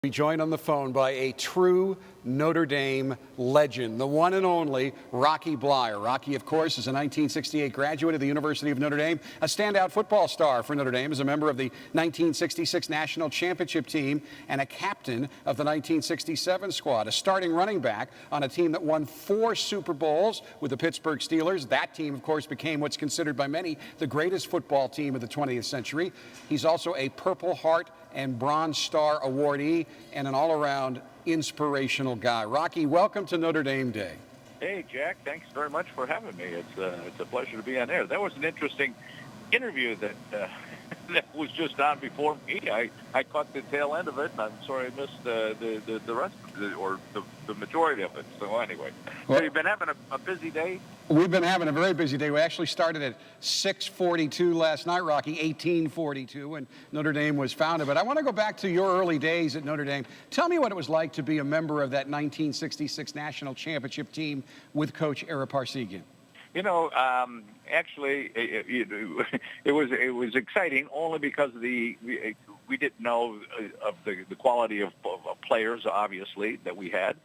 Be joined on the phone by a true Notre Dame legend, the one and only Rocky Bleier. Rocky, of course, is a 1968 graduate of the University of Notre Dame, a standout football star for Notre Dame, as a member of the 1966 National Championship team, and a captain of the 1967 squad, a starting running back on a team that won 4 Super Bowls with the Pittsburgh Steelers. That team, of course, became what's considered by many the greatest football team of the 20th century. He's also a Purple Heart and Bronze Star awardee and an all-around inspirational guy. Rocky, welcome to Notre Dame Day. Hey, Jack. Thanks very much for having me. It's a pleasure to be on air. That was an interesting interview that that was just on before me. I caught the tail end of it, and I'm sorry I missed the rest of it, or the majority of it. So anyway, so you've been having a busy day? We've been having a very busy day. We actually started at 6:42 last night, Rocky, 1842, when Notre Dame was founded. But I want to go back to your early days at Notre Dame. Tell me what it was like to be a member of that 1966 National Championship team with Coach Ara Parseghian. You know, actually, it was exciting only because we didn't know of the quality of players, obviously, that we had.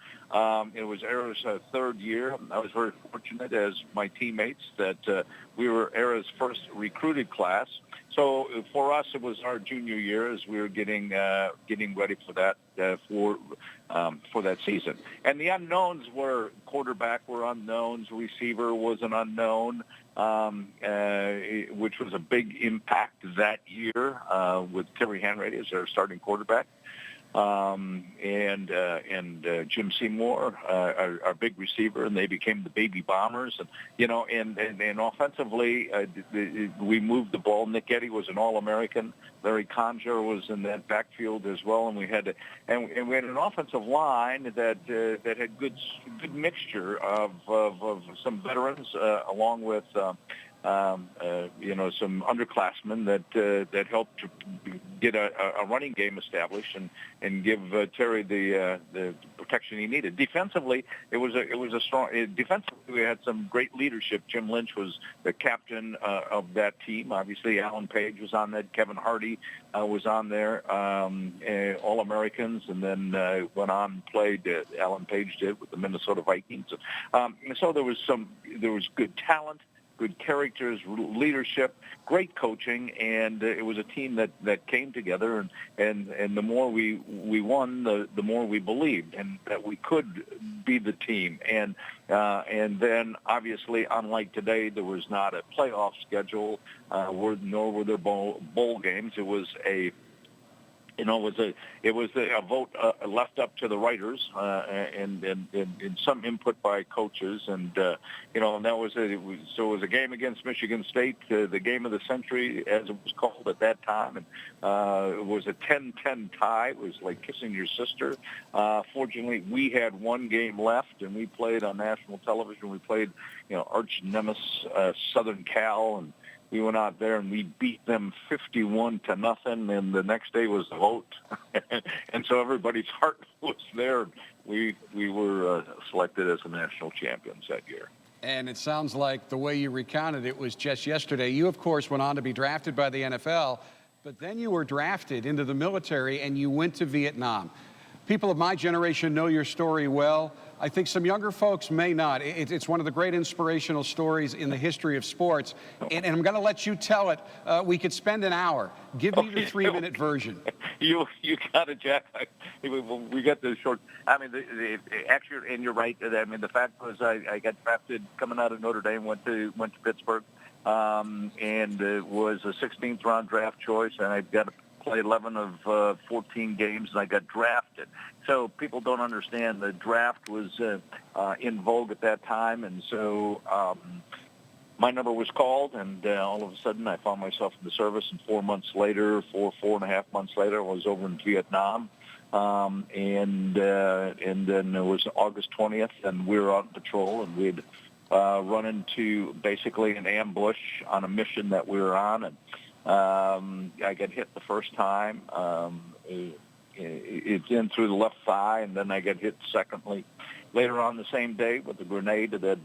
It was Ara's third year. I was very fortunate, as my teammates, that we were Ara's first recruited class. So for us, it was our junior year as we were getting ready for that for that season. And the unknowns were quarterback were unknowns, receiver was an unknown, which was a big impact that year with Terry Hanratty as our starting quarterback. And Jim Seymour, our big receiver, and they became the Baby Bombers. And you know, and offensively, we moved the ball. Nick Eddy was an All-American. Larry Conjure was in that backfield as well, and we had an offensive line that had good mixture of some veterans along with some underclassmen that helped to get a running game established and give Terry the protection he needed. Defensively, it was a strong. Defensively, we had some great leadership. Jim Lynch was the captain of that team. Obviously, Alan Page was on that. Kevin Hardy was on there. All Americans, and then went on and played. Alan Page did with the Minnesota Vikings. So there was good talent, good characters, leadership, great coaching, and it was a team that came together. And the more we won, the more we believed, and that we could be the team. And then obviously, unlike today, there was not a playoff schedule, nor were there bowl games. It was a vote left up to the writers and some input by coaches, and that was it. So it was a game against Michigan State, the game of the century, as it was called at that time, and it was a 10-10 tie. It was like kissing your sister. Fortunately, we had one game left, and we played on national television. We played, arch nemesis Southern Cal, and we went out there and we beat them 51-0, and the next day was the vote, and so everybody's heart was there. We were selected as the national champions that year. And it sounds like the way you recounted it was just yesterday. You, of course, went on to be drafted by the NFL, but then you were drafted into the military and you went to Vietnam. People of my generation know your story well. I think some younger folks may not. It's one of the great inspirational stories in the history of sports, and I'm going to let you tell it. We could spend an hour. Give me the 3-minute version. You got it, Jack. We got the short. I mean, actually, and you're right. I mean, the fact was, I got drafted coming out of Notre Dame, went to Pittsburgh, and was a 16th round draft choice, and I got to play 11 of 14 games, and I got drafted. So people don't understand the draft was in vogue at that time, and so my number was called, and all of a sudden I found myself in the service, and 4 and a half months later, I was over in Vietnam, and then it was August 20th, and we were on patrol, and we'd run into basically an ambush on a mission that we were on, and I got hit the first time. It's in through the left thigh, and then I got hit secondly later on the same day with a grenade that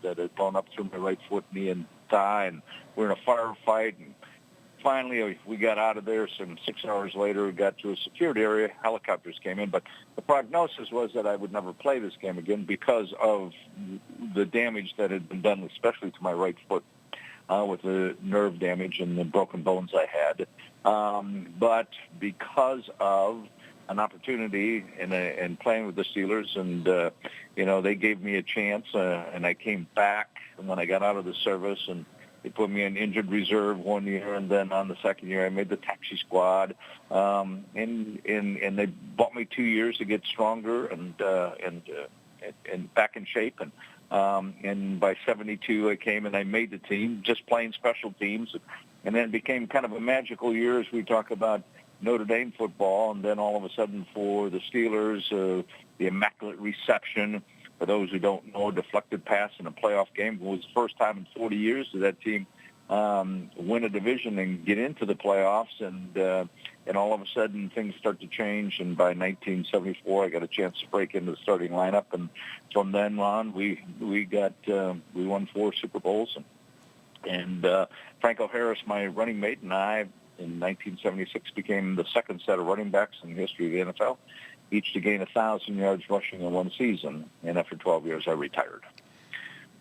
had blown up through my right foot, knee, and thigh. And we're in a firefight, and finally, we got out of there. Some 6 hours later, we got to a secured area. Helicopters came in, but the prognosis was that I would never play this game again because of the damage that had been done, especially to my right foot, with the nerve damage and the broken bones I had. But because of an opportunity in playing with the Steelers, and they gave me a chance, and I came back. And when I got out of the service, and they put me in injured reserve 1 year, and then on the second year I made the taxi squad, and they bought me 2 years to get stronger and back in shape, and by 72 I came and I made the team, just playing special teams, and then it became kind of a magical year as we talk about Notre Dame football, and then all of a sudden for the Steelers, the immaculate reception. For those who don't know, a deflected pass in a playoff game was the first time in 40 years that that team win a division and get into the playoffs, and all of a sudden things start to change. And by 1974, I got a chance to break into the starting lineup, and from then on, we won 4 Super Bowls, and Franco Harris, my running mate, and I, in 1976, became the second set of running backs in the history of the NFL, each to gain 1,000 yards rushing in one season. And after 12 years, I retired.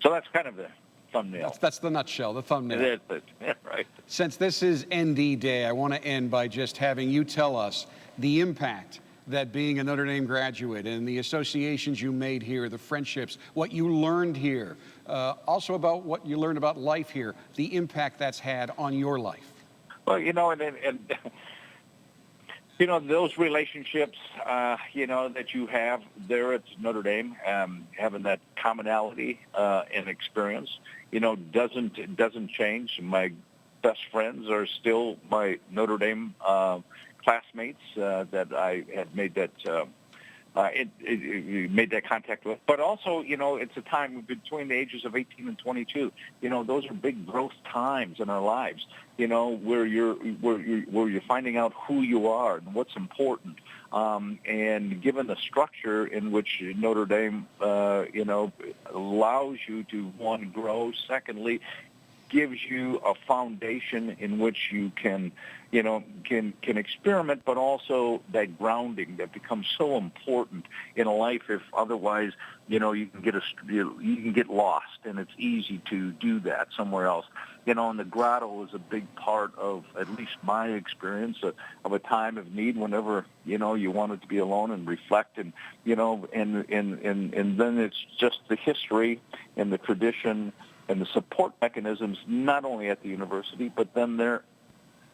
So that's kind of the thumbnail. That's the nutshell, the thumbnail. Yeah, right. Since this is ND Day, I want to end by just having you tell us the impact that being a Notre Dame graduate and the associations you made here, the friendships, what you learned here, also about what you learned about life here, the impact that's had on your life. Well, those relationships, that you have there at Notre Dame, having that commonality and experience, doesn't change. My best friends are still my Notre Dame classmates that I had made that made that contact with. But also, it's a time between the ages of 18 and 22. Those are big growth times in our lives. Where you're finding out who you are and what's important. And given the structure in which Notre Dame, allows you to, one, grow. Secondly, gives you a foundation in which you can experiment, but also that grounding that becomes so important in a life. If otherwise, you can get lost, and it's easy to do that somewhere else. And the grotto is a big part of at least my experience of a time of need. Whenever you wanted to be alone and reflect, and and then it's just the history and the tradition and the support mechanisms, not only at the university, but then they're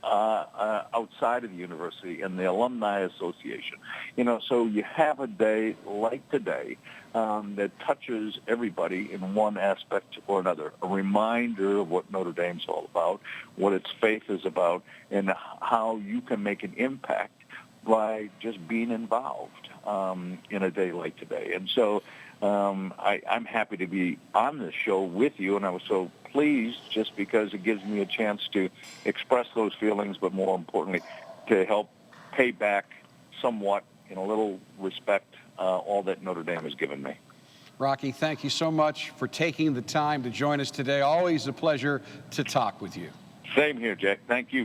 outside of the university and the Alumni Association. So you have a day like today that touches everybody in one aspect or another, a reminder of what Notre Dame's all about, what its faith is about, and how you can make an impact by just being involved in a day like today. And so I'm happy to be on this show with you, and I was so pleased just because it gives me a chance to express those feelings, but more importantly, to help pay back somewhat, in a little respect, all that Notre Dame has given me. Rocky, thank you so much for taking the time to join us today. Always a pleasure to talk with you. Same here, Jack. Thank you.